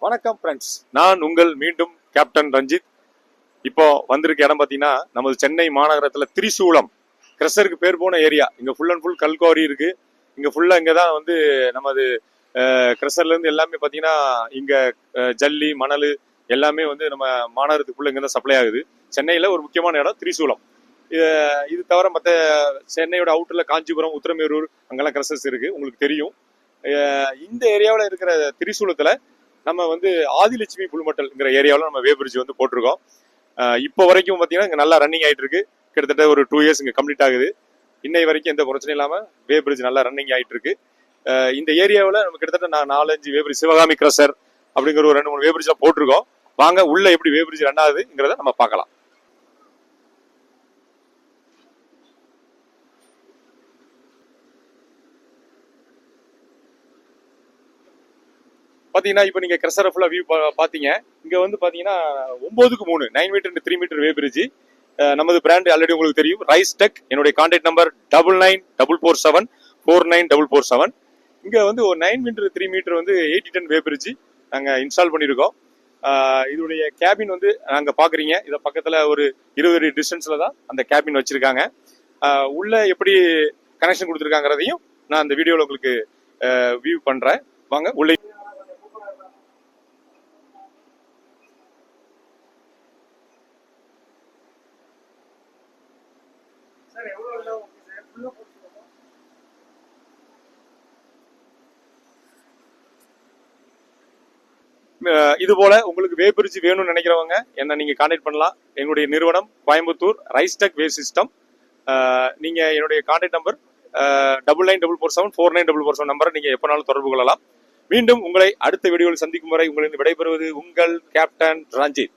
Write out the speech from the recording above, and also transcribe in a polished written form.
வணக்கம் ஃப்ரெண்ட்ஸ், நான் உங்கள் மீண்டும் கேப்டன் ரஞ்சித். இப்போ வந்திருக்க இடம் பார்த்தீங்கன்னா நமது சென்னை மாநகரத்தில் திரிசூலம் கிரஷருக்கு பேர் போன ஏரியா. இங்கே ஃபுல் அண்ட் ஃபுல் கல்குவாரி இருக்கு. இங்கே ஃபுல்லாக இங்கே தான் வந்து நமது கிரஷர்லேருந்து எல்லாமே பார்த்தீங்கன்னா இங்கே ஜல்லி மணல் எல்லாமே வந்து நம்ம மாநகரத்துக்குள்ள இங்கே தான் சப்ளை ஆகுது. சென்னையில் ஒரு முக்கியமான இடம் திரிசூலம். இது தவிர மற்ற சென்னையோட அவுட்டரில் காஞ்சிபுரம், உத்திரமேரூர் அங்கெல்லாம் கிரஷர்ஸ் இருக்கு, உங்களுக்கு தெரியும். இந்த ஏரியாவில் இருக்கிற திரிசூலத்தில் நம்ம வந்து ஆதிலட்சுமி புல்மட்டல்ங்கிற ஏரியாவில் நம்ம வேபிரிட்ஜ் வந்து போட்டிருக்கோம். இப்போ வரைக்கும் பார்த்தீங்கன்னா இங்கே நல்லா ரன்னிங் ஆகிட்டு இருக்கு. கிட்டத்தட்ட ஒரு 2 இயர்ஸ் இங்கே கம்ப்ளீட் ஆகுது. இன்னை வரைக்கும் எந்த பிரச்சனையும் இல்லாமல் வேபிரிட்ஜ் நல்லா ரன்னிங் ஆகிட்டு இருக்கு. இந்த ஏரியாவில் நம்ம கிட்டத்தட்ட நான் 4-5 வேபிரிட்ஜ், சிவகாமி கிரஷர் அப்படிங்கிற ஒரு 2-3 வேபிரிட்ஜ்லாம் போட்டிருக்கோம். வாங்க உள்ள எப்படி வேபிரிட்ஜ் ரன் ஆகுதுங்கிறத நம்ம பார்க்கலாம். பாத்தீங்கன்னா இப்போ நீங்க கிரஷரை ஃபுல்லா வியூ பாத்தீங்க. இங்க வந்து பாத்தீங்கன்னா 9:3 9 மீட்டர் 3 மீட்டர் வே பிரிட்ஜ். நமது பிராண்ட் ஆல்ரெடி உங்களுக்கு தெரியும், ரைஸ் டெக். என்னுடைய கான்டாக்ட் நம்பர் 9944749447. இங்க வந்து ஒரு 9 மீட்டர் 3 மீட்டர் வந்து 80 டன் வே பிரிட்ஜ் நாங்க இன்ஸ்டால் பண்ணிருக்கோம். இதோடைய கேபின் வந்து நாங்க பாக்குறீங்க. இத பக்கத்துல ஒரு 20 அடி டிஸ்டன்ஸ்ல தான் அந்த கேபின் வச்சிருக்காங்க. உள்ள எப்படி கனெக்ஷன் கொடுத்துருக்காங்கிறதையும் நான் அந்த வீடியோல உங்களுக்கு வியூ பண்றேன். வாங்க உள்ள. இது போல உங்களுக்கு வே பிரிட்ஜ் வேணும்னு நினைக்கிறவங்க என்ன நீங்க கான்டாக்ட் பண்ணலாம். என்னுடைய நிறுவனம் கோயம்புத்தூர் ரைஸ் டெக் வே சிஸ்டம். நீங்க என்னுடைய கான்டாக்ட் நம்பர் 9944749447 நம்பரை நீங்க எப்பனாலும் தொடர்பு கொள்ளலாம். மீண்டும் உங்களை அடுத்த வீடியோவில் சந்திக்கும் வரை உங்களிடம் விடைபெறுவது உங்கள் கேப்டன் ரஞ்சித்.